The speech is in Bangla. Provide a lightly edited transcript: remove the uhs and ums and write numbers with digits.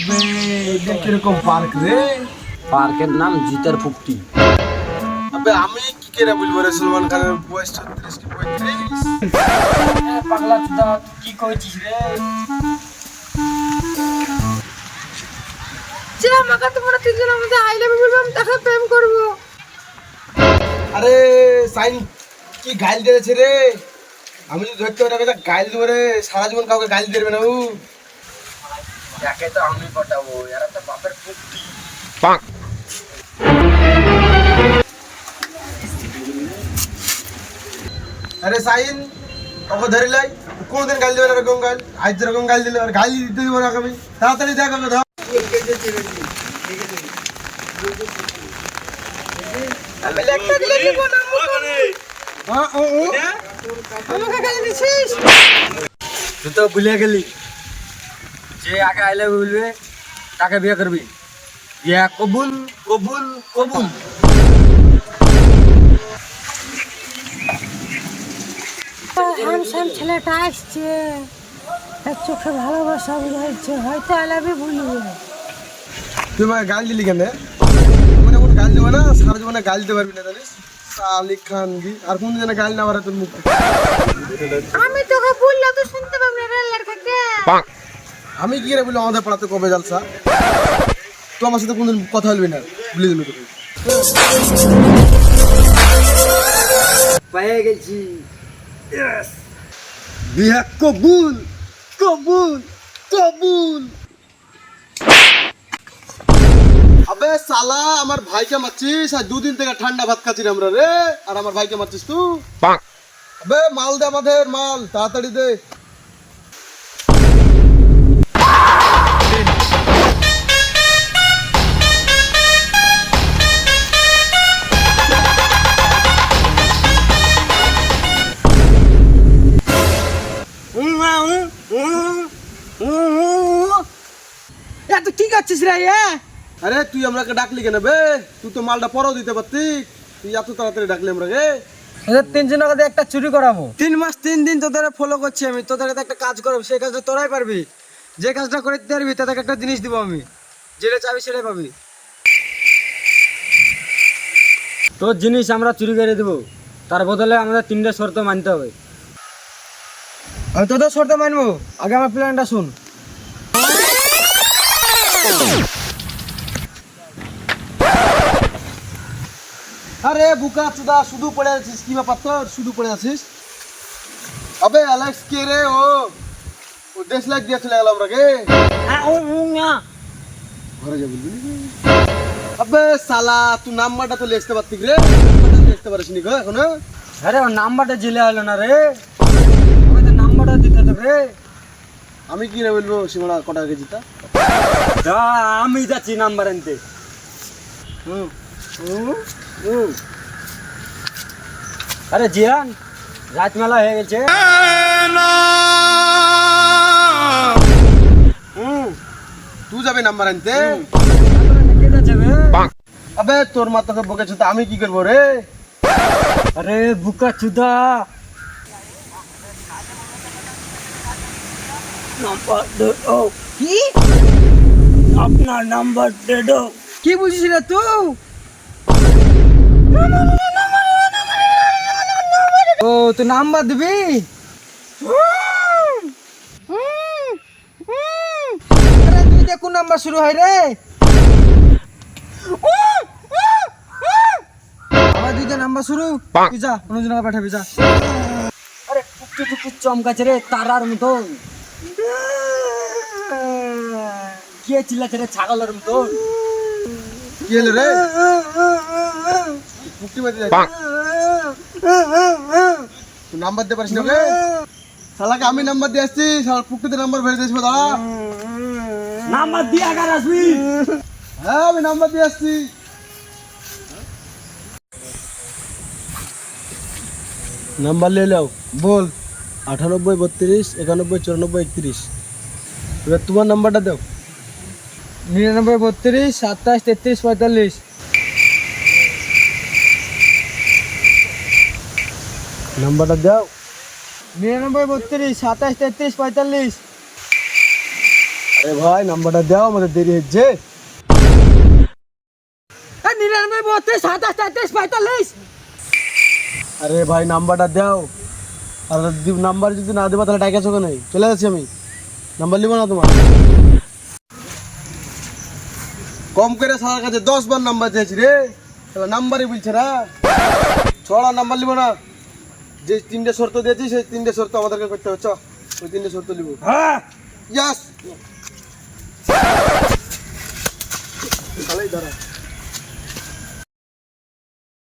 এটা কিরকম পার্ক রে? পার্কের নাম জিতার ফুপটি। আবে আমি কি করে বলবো রে, সলমান খানের বয়স 36 কি 35? পাগলা চুদা কি কইছিস রে? যে আমাকে তোমরা তিনজনের মধ্যে আই লাভ ইউ বলবো, আমি তাকে প্রেম করবো। আরে সাইন কি গাইল দিয়েছে রে? আমি যদি ধরতে পারি ওটা গাইল দেবো রে, সারা জীবন কাউকে গাইল দেবে না ও। যাকে তো আমি পটাবো, এরা তো বাপের ফুপটি। আরে সাইন ওকে ধরে লাই, কোনদিন গাইল দেবে না এরকম গাইল। আজ যেরকম গাইল দিলে আর গাইল দিতে দিব না আমি। তাড়াতাড়ি দেখ ওকে ধর। আমি লেখটা দিলে দিব না আমাকে গালি দিছিস। তুই তো ভুলে গেলি, যে আগে আইলে বলবে তাকে বিয়ে করবি। বিয়ে কবুল কবুল কবুল। হ্যান্ডসাম ছেলেটা আসছে, তার চোখে ভালোবাসা বুঝাইছে, হয়তো আই লাভ ইউ বলবে। তুই আমাকে গাইল দিলি কেন? মানে এমন গাইল দেবো না, সারা জীবনে গাইল দিতে পারবি না জানিস। শালিক খান দি আর কোন দিন গাইল না বাড়া তোর মুখ। আমি তোকে বললে তো শুনতে পাবি না রে লড়কাকে। আমি কি করে বললাম আমাদের পাড়াতে কবে জালসা? তো আমার সাথে কোনদিন কথা বলবি না, বলে দিল তোকে। পেয়ে গেছি। বিয়ে কবুল কবুল কবুল। আবে শালা আমার ভাইকে মারছিস, আর দুদিন থেকে ঠান্ডা ভাত খাচ্ছি আমরা রে, আর আমার ভাইকে মারছিস তুই। আবে মাল দে, আমাদের মাল তাড়াতাড়ি দে। তুই কি করছিস রে? আরে তুই আমরাকে ডাকলি কেন বে? তুই তো মালটা পরও দিতে পারতি, তুই এত তাড়াতাড়ি ডাকলি আমরাকে। এদের তিনজনের কাছে একটা চুরি করাবো। 3 মাস 3 দিন তোদের ফলো করছি আমি, তোদের কাছে একটা কাজ করাবো, সেই কাজটা তোরাই পারবি। যে কাজটা করে দিতে পারবি তাদেরকে একটা জিনিস দিব আমি, যেটা চাবি সেটাই পাবি। তোর জিনিস আমরা চুরি করে দেবো, তার বদলে আমাদের 3টে শর্ত মানতে হবে। আমি তোদের শর্ত মানবো, আগে আমার প্ল্যানটা শুন। আরে বুকা চুদা, শুধু পড়ে আছিস, কি ব্যাপার তোর? শুধু পড়ে আছিস? আবে অ্যালেক্স কে রে? ও দেশ লাইক দিয়ে চলে গেল আমরাকে। ঘরে যাবি বললি? আবে শালা তুই নাম্বারটা তো লিখতে পারতিস রে, নাম্বারটা লিখতে পারিস নি গো এখনো? আরে ওর নাম্বারটা জেলে হলো না রে, ওই তো নাম্বারটা দিতে হবে রে। আমি কি রে বলবো সীমানা কটা কেজিটা? আমি যাচ্ছি নাম্বার আনতে। আরে জিয়ান, রাত মেলা হয়ে গেছে। তুই যাবি নাম্বার আনতে? কে যাবে? আবে তোর মাথাকে বকেছে তো আমি কি করবো রে? আরে বুকা চুদা, নাম্বার দে দাও। কি আপনার নাম্বার দে দাও। কি বুঝিস রে তুই? ও তুই নাম্বার দিবি? আরে তুই যে কোন নাম্বার শুরু হয় রে? আমার দুইটা নাম্বার শুরু। তুই যা, অন্যজনকে পাঠাবি যা। আরে টুকটু টুকটু চমকাছে রে তারার মতন। কে চিল্লাছে রে ছাগলের মতন? কি হলো রে? মুক্তি মারতে যাচ্ছি। তুই নাম্বার দিতে পারিস না রে? শালাকে আমি নাম্বার দিয়ে আসছি, শালা পুকুতে নাম্বার ভরে দিয়েছি দাঁড়া। নাম্বার দিয়ে আগার আসবি। হ্যাঁ আমি নাম্বার দিয়ে আসছি। নাম্বার ले लो, बोल 98 32 91 94 31। এবার তোমার নাম্বারটা দাও। 99 32 27 33 45। নাম্বারটা দাও। 99 32 27 33 45। আরে ভাই নাম্বারটা দাও, আমাদের দেরি হচ্ছে। 99 32 27 33 45। আরে ভাই নাম্বারটা দাও, আর নাম্বার যদি না দেবা তাহলে টাকা চোখে নেই, চলে যাচ্ছি আমি, নাম্বার নিব না তোমার। কম করে সারার কাছে 10 বার নাম্বার চেয়েছি রে, তাহলে নাম্বারই বলছে না। ছড়া নাম্বার নিব না, যে 3টে শর্ত দিয়েছি সেই 3টে শর্ত আমাদেরকে করতে হবে। চ ওই 3টে শর্ত নিব। হ্যাঁ ইয়াস, তাহলেই দাঁড়া।